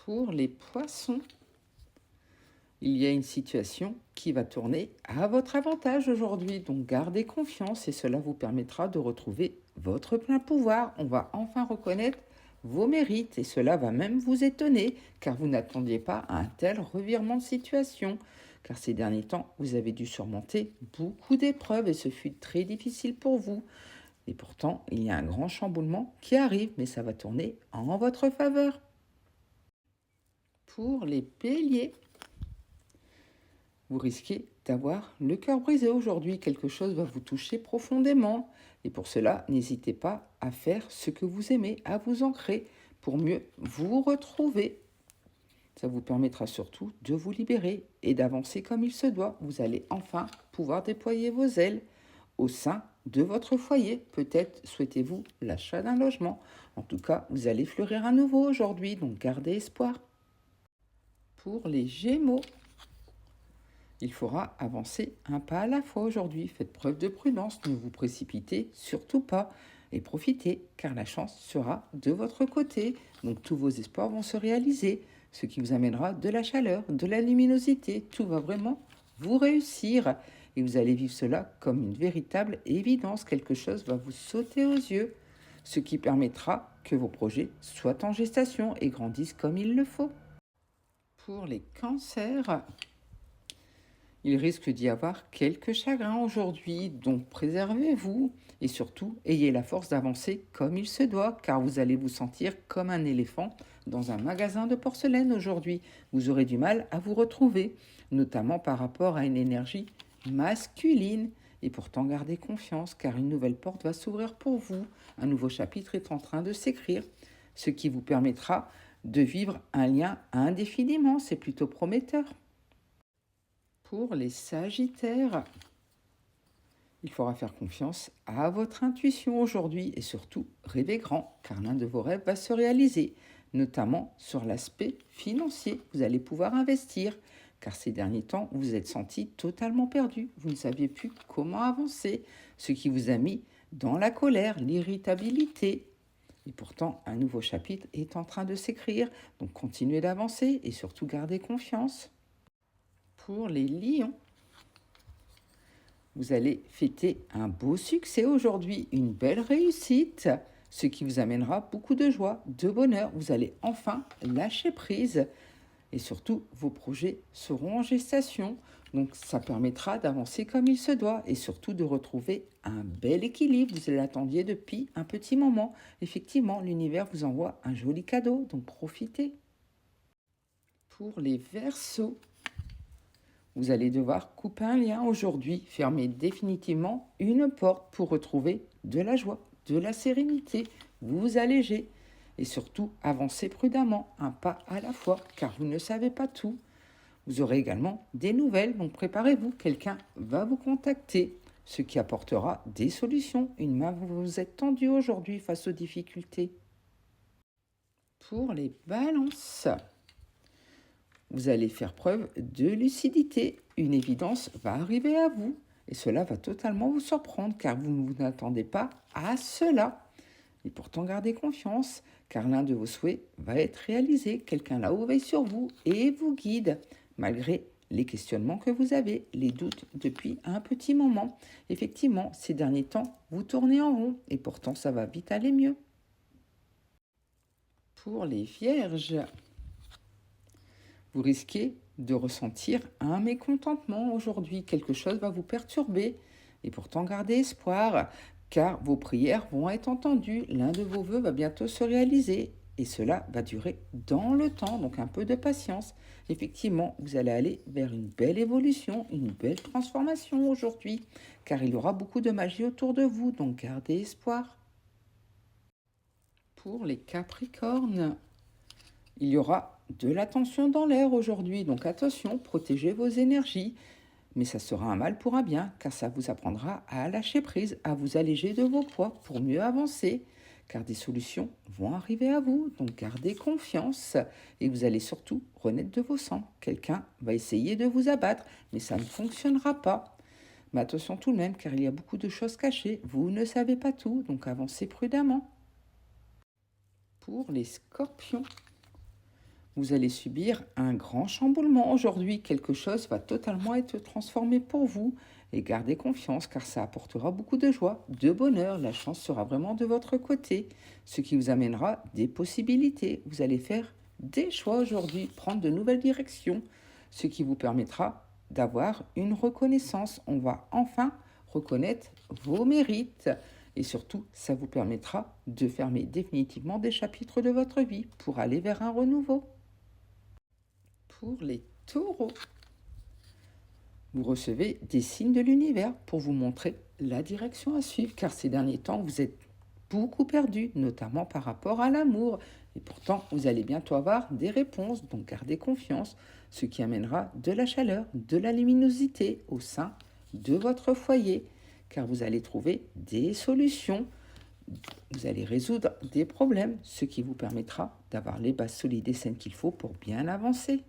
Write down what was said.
Pour les poissons, il y a une situation qui va tourner à votre avantage aujourd'hui. Donc gardez confiance et cela vous permettra de retrouver votre plein pouvoir. On va enfin reconnaître vos mérites et cela va même vous étonner car vous n'attendiez pas à un tel revirement de situation. Car ces derniers temps, vous avez dû surmonter beaucoup d'épreuves et ce fut très difficile pour vous. Et pourtant, il y a un grand chamboulement qui arrive, mais ça va tourner en votre faveur. Pour les béliers, vous risquez d'avoir le cœur brisé aujourd'hui. Quelque chose va vous toucher profondément. Et pour cela, n'hésitez pas à faire ce que vous aimez, à vous ancrer pour mieux vous retrouver. Ça vous permettra surtout de vous libérer et d'avancer comme il se doit. Vous allez enfin pouvoir déployer vos ailes au sein de votre foyer. Peut-être souhaitez-vous l'achat d'un logement. En tout cas, vous allez fleurir à nouveau aujourd'hui, donc gardez espoir. Pour les Gémeaux, il faudra avancer un pas à la fois aujourd'hui. Faites preuve de prudence, ne vous précipitez surtout pas et profitez car la chance sera de votre côté. Donc tous vos espoirs vont se réaliser, ce qui vous amènera de la chaleur, de la luminosité. Tout va vraiment vous réussir et vous allez vivre cela comme une véritable évidence. Quelque chose va vous sauter aux yeux, ce qui permettra que vos projets soient en gestation et grandissent comme il le faut. Pour les cancers, il risque d'y avoir quelques chagrins aujourd'hui, donc préservez-vous et surtout ayez la force d'avancer comme il se doit, car vous allez vous sentir comme un éléphant dans un magasin de porcelaine aujourd'hui. Vous aurez du mal à vous retrouver, notamment par rapport à une énergie masculine. Et pourtant gardez confiance, car une nouvelle porte va s'ouvrir pour vous. Un nouveau chapitre est en train de s'écrire, ce qui vous permettra de vivre un lien indéfiniment. C'est plutôt prometteur. Pour les Sagittaires, il faudra faire confiance à votre intuition aujourd'hui et surtout rêver grand car l'un de vos rêves va se réaliser, notamment sur l'aspect financier. Vous allez pouvoir investir car ces derniers temps, vous vous êtes senti totalement perdu. Vous ne saviez plus comment avancer, ce qui vous a mis dans la colère, l'irritabilité. Et pourtant, un nouveau chapitre est en train de s'écrire, donc continuez d'avancer et surtout gardez confiance. Pour les lions, vous allez fêter un beau succès aujourd'hui, une belle réussite, ce qui vous amènera beaucoup de joie, de bonheur. Vous allez enfin lâcher prise et surtout vos projets seront en gestation. Donc ça permettra d'avancer comme il se doit et surtout de retrouver un bel équilibre. Vous l'attendiez depuis un petit moment. Effectivement, l'univers vous envoie un joli cadeau, donc profitez. Pour les Verseaux, vous allez devoir couper un lien aujourd'hui, fermer définitivement une porte pour retrouver de la joie, de la sérénité, vous alléger et surtout avancer prudemment, un pas à la fois, car vous ne savez pas tout. Vous aurez également des nouvelles, donc préparez-vous, quelqu'un va vous contacter, ce qui apportera des solutions. Une main vous est tendue aujourd'hui face aux difficultés. Pour les balances, vous allez faire preuve de lucidité. Une évidence va arriver à vous et cela va totalement vous surprendre car vous ne vous attendez pas à cela. Et pourtant gardez confiance car l'un de vos souhaits va être réalisé. Quelqu'un là-haut veille sur vous et vous guide malgré les questionnements que vous avez, les doutes depuis un petit moment. Effectivement, ces derniers temps, vous tournez en rond et pourtant ça va vite aller mieux. Pour les vierges, vous risquez de ressentir un mécontentement aujourd'hui. Quelque chose va vous perturber et pourtant gardez espoir car vos prières vont être entendues. L'un de vos vœux va bientôt se réaliser et cela va durer dans le temps, donc un peu de patience. Effectivement, vous allez aller vers une belle évolution, une belle transformation aujourd'hui car il y aura beaucoup de magie autour de vous, donc gardez espoir. Pour les Capricornes, il y aura de la tension dans l'air aujourd'hui, donc attention, protégez vos énergies. Mais ça sera un mal pour un bien, car ça vous apprendra à lâcher prise, à vous alléger de vos poids pour mieux avancer, car des solutions vont arriver à vous. Donc gardez confiance et vous allez surtout renaître de vos cendres. Quelqu'un va essayer de vous abattre, mais ça ne fonctionnera pas. Mais attention tout de même, car il y a beaucoup de choses cachées. Vous ne savez pas tout, donc avancez prudemment. Pour les scorpions, Vous allez subir un grand chamboulement aujourd'hui. Quelque chose va totalement être transformé pour vous. Et gardez confiance car ça apportera beaucoup de joie, de bonheur. La chance sera vraiment de votre côté, ce qui vous amènera des possibilités. Vous allez faire des choix aujourd'hui, prendre de nouvelles directions, ce qui vous permettra d'avoir une reconnaissance. On va enfin reconnaître vos mérites. Et surtout, ça vous permettra de fermer définitivement des chapitres de votre vie pour aller vers un renouveau. Pour les taureaux, vous recevez des signes de l'univers pour vous montrer la direction à suivre, car ces derniers temps, vous êtes beaucoup perdu, notamment par rapport à l'amour. Et pourtant, vous allez bientôt avoir des réponses, donc gardez confiance, ce qui amènera de la chaleur, de la luminosité au sein de votre foyer, car vous allez trouver des solutions. Vous allez résoudre des problèmes, ce qui vous permettra d'avoir les bases solides et saines qu'il faut pour bien avancer.